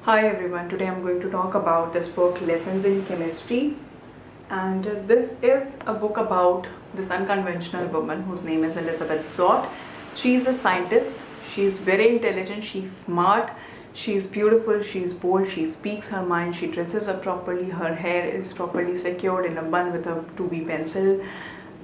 Hi everyone, today I'm going to talk about this book Lessons in Chemistry, and this is a book about this unconventional woman whose name is Elizabeth Zott. She's a scientist, she's very intelligent, she's smart, she's beautiful, she's bold, she speaks her mind, she dresses up properly, her hair is properly secured in a bun with a 2B pencil.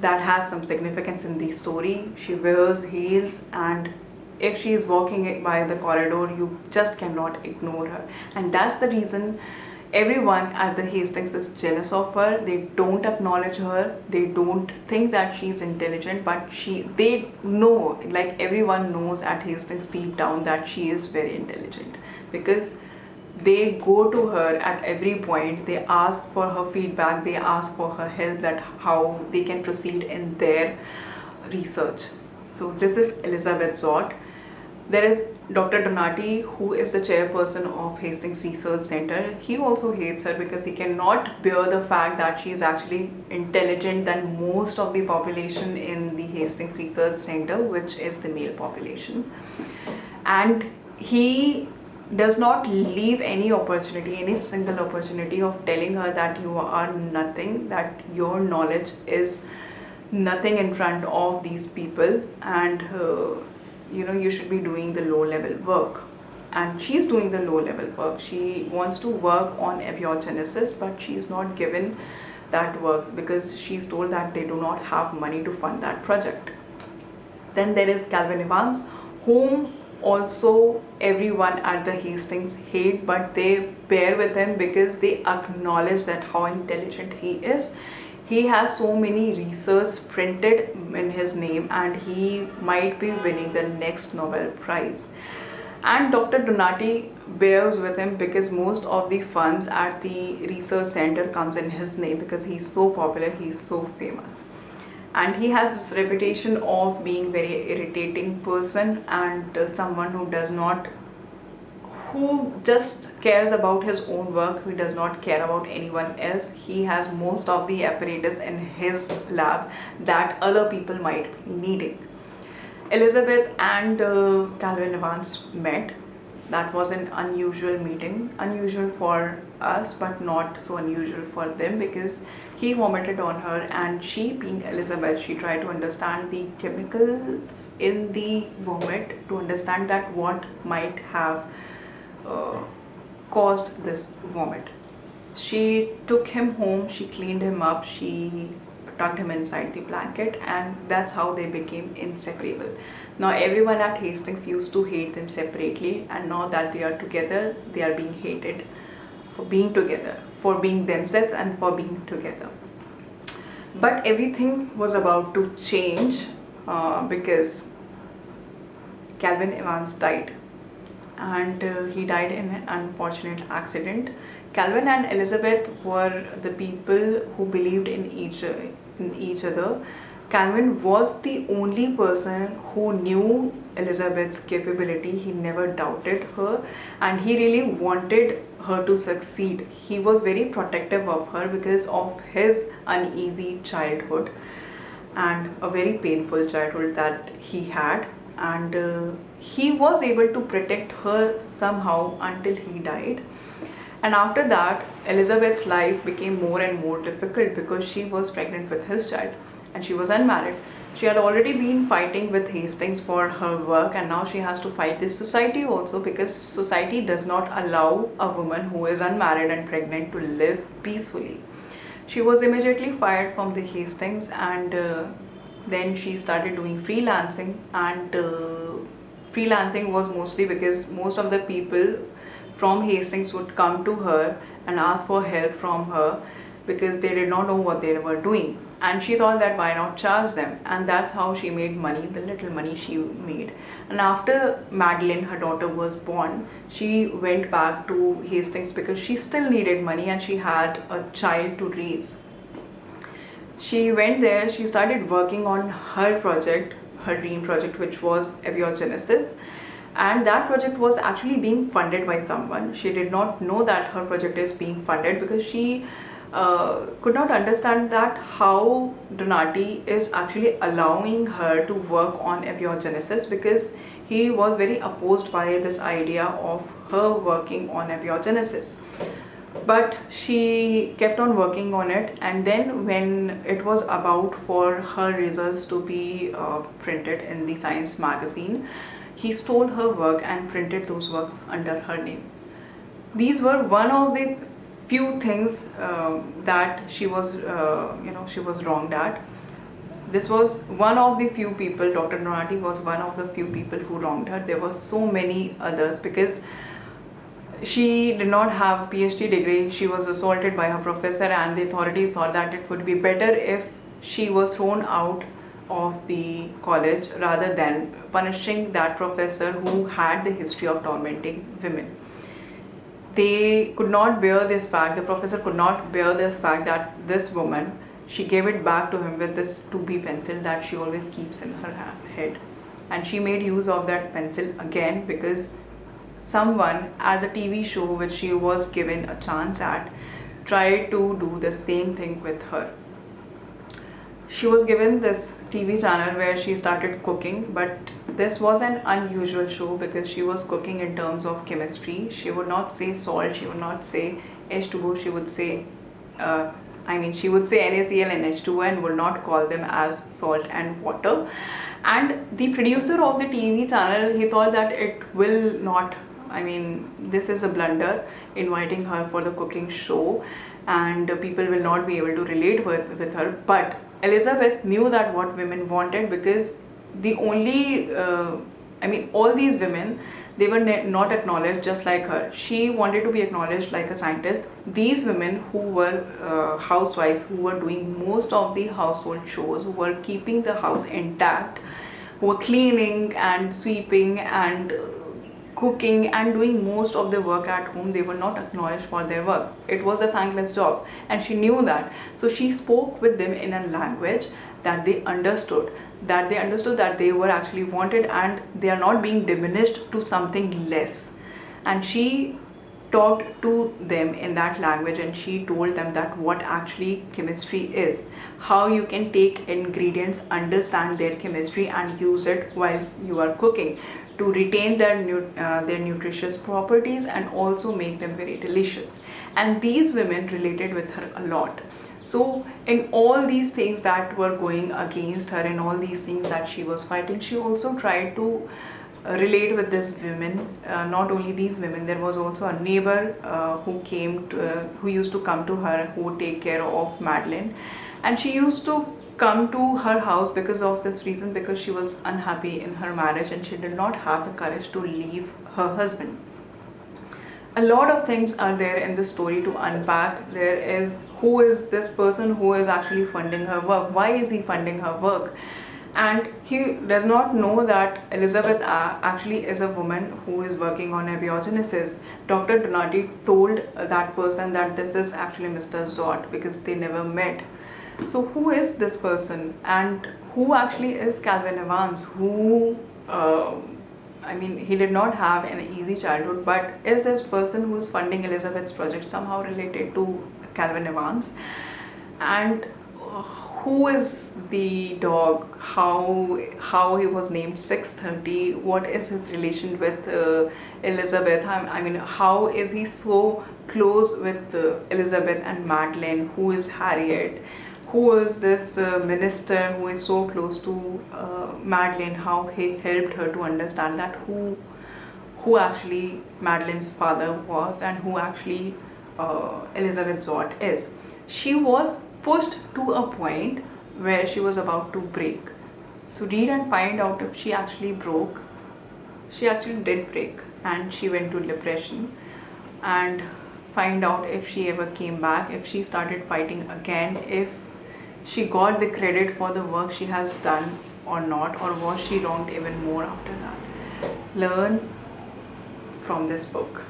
That has some significance in the story. She wears heels, and if she is walking by the corridor, you just cannot ignore her. And that's the reason everyone at the Hastings is jealous of her. They don't acknowledge her, they don't think that she's intelligent, but they know, like everyone knows at Hastings deep down, that she is very intelligent, because they go to her at every point. They ask for her feedback, they ask for her help, that how they can proceed in their research. So this is Elizabeth Zott. There is Dr. Donati, who is the chairperson of Hastings Research Center. He also hates her because he cannot bear the fact that she is actually intelligent than most of the population in the Hastings Research Center, which is the male population. And he does not leave any opportunity, any single opportunity, of telling her that you are nothing, that your knowledge is nothing in front of these people, and you should be doing the low level work. And she's doing the low level work. She wants to work on abiogenesis, but she's not given that work because she's told that they do not have money to fund that project. Then there is Calvin Evans, whom also everyone at the Hastings hate, but they bear with him because they acknowledge that how intelligent he is. He has so many research printed in his name, and he might be winning the next Nobel Prize. And Dr. Donati bears with him because most of the funds at the research center comes in his name, because he's so popular, he's so famous. And he has this reputation of being very irritating person, and someone who just cares about his own work, who does not care about anyone else. He has most of the apparatus in his lab that other people might be needing. Elizabeth and Calvin Evans met. That was an unusual meeting, unusual for us, but not so unusual for them, because he vomited on her, and she, being Elizabeth, she tried to understand the chemicals in the vomit, to understand that what might have uh, caused this vomit. She took him home, she cleaned him up, she tucked him inside the blanket, and that's how they became inseparable. Now everyone at Hastings used to hate them separately, and now that they are together, they are being hated for being together, for being themselves and for being together. But everything was about to change because Calvin Evans died, and he died in an unfortunate accident. Calvin and Elizabeth were the people who believed in each other. Calvin was the only person who knew Elizabeth's capability. He never doubted her, and he really wanted her to succeed. He was very protective of her because of his uneasy childhood and a very painful childhood that he had. And he was able to protect her somehow until he died. And after that, Elizabeth's life became more and more difficult because she was pregnant with his child, and she was unmarried. She had already been fighting with Hastings for her work, and now she has to fight this society also, because society does not allow a woman who is unmarried and pregnant to live peacefully. She was immediately fired from the Hastings, and then she started doing freelancing. And freelancing was mostly because most of the people from Hastings would come to her and ask for help from her, because they did not know what they were doing. And she thought that why not charge them, and that's how she made money, the little money she made. And after Madeline, her daughter, was born, she went back to Hastings because she still needed money and she had a child to raise. She went there, she started working on her project, her dream project, which was abiogenesis. And that project was actually being funded by someone. She did not know that her project is being funded, because she could not understand that how Donati is actually allowing her to work on abiogenesis, because he was very opposed by this idea of her working on abiogenesis. But she kept on working on it, and then when it was about for her results to be printed in the science magazine, he stole her work and printed those works under her name. These were one of the few things that she was she was wronged at. This was one of the few people, Dr. Donati was one of the few people who wronged her. There were so many others, because she did not have a PhD degree. She was assaulted by her professor, and the authorities thought that it would be better if she was thrown out of the college rather than punishing that professor who had the history of tormenting women. They could not bear this fact, the professor could not bear this fact that this woman, she gave it back to him with this 2B pencil that she always keeps in her head. And she made use of that pencil again because someone at the TV show which she was given a chance at tried to do the same thing with her. She was given this TV channel where she started cooking, but this was an unusual show because she was cooking in terms of chemistry. She would not say salt, she would not say H2O, she would say she would say NaCl and H2O and would not call them as salt and water. And the producer of the TV channel, he thought that it will not, this is a blunder, inviting her for the cooking show, and people will not be able to relate with her. But Elizabeth knew that what women wanted, because the only all these women, they were not acknowledged just like her. She wanted to be acknowledged like a scientist. These women who were housewives, who were doing most of the household chores, who were keeping the house intact, who were cleaning and sweeping and cooking and doing most of the work at home, they were not acknowledged for their work. It was a thankless job, and she knew that. So she spoke with them in a language that they understood, that they were actually wanted and they are not being diminished to something less. And she talked to them in that language, and she told them that what actually chemistry is, how you can take ingredients, understand their chemistry and use it while you are cooking to retain their nutritious properties and also make them very delicious. And these women related with her a lot. So in all these things that were going against her, in all these things that she was fighting, she also tried to relate with these women. Not only these women, there was also a neighbor who used to come to her, who would take care of Madeline, and she used to come to her house because of this reason, because she was unhappy in her marriage and she did not have the courage to leave her husband. A lot of things are there in this story to unpack. There is, who is this person who is actually funding her work? Why is he funding her work? And he does not know that Elizabeth actually is a woman who is working on abiogenesis. Dr. Donati told that person that this is actually Mr. Zott, because they never met. So who is this person, and who actually is Calvin Evans, who he did not have an easy childhood, but is this person who is funding Elizabeth's project somehow related to Calvin Evans? And who is the dog, how he was named 630, what is his relation with Elizabeth? How is he so close with Elizabeth and Madeline? Who is Harriet? Who is this minister who is so close to Madeline? How he helped her to understand that who actually Madeline's father was, and who actually Elizabeth Zott is. She was pushed to a point where she was about to break. So read and find out if she actually broke. She actually did break, and she went to depression. And find out if she ever came back, if she started fighting again, if she got the credit for the work she has done or not, or was she wronged even more after that. Learn from this book.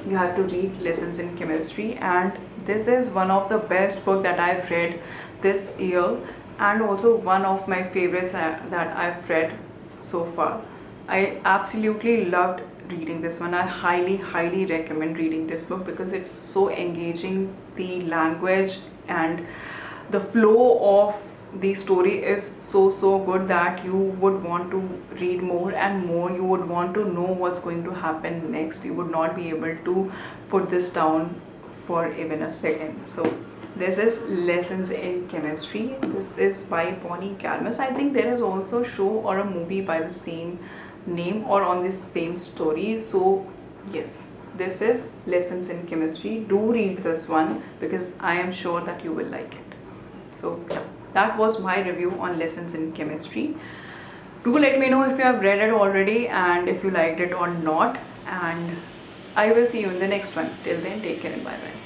You have to read Lessons in Chemistry, and this is one of the best books that I've read this year, and also one of my favorites that I've read so far. I absolutely loved reading this one. I highly recommend reading this book because it's so engaging. The language and the flow of the story is so good that you would want to read more and more. You would want to know what's going to happen next. You would not be able to put this down for even a second. So this is Lessons in Chemistry. This is by Bonnie Calmus. I think there is also a show or a movie by the same name or on this same story. So yes, this is Lessons in Chemistry. Do read this one because I am sure that you will like it. So yeah, that was my review on Lessons in Chemistry. Do let me know if you have read it already and if you liked it or not, and I will see you in the next one. Till then, take care and bye bye.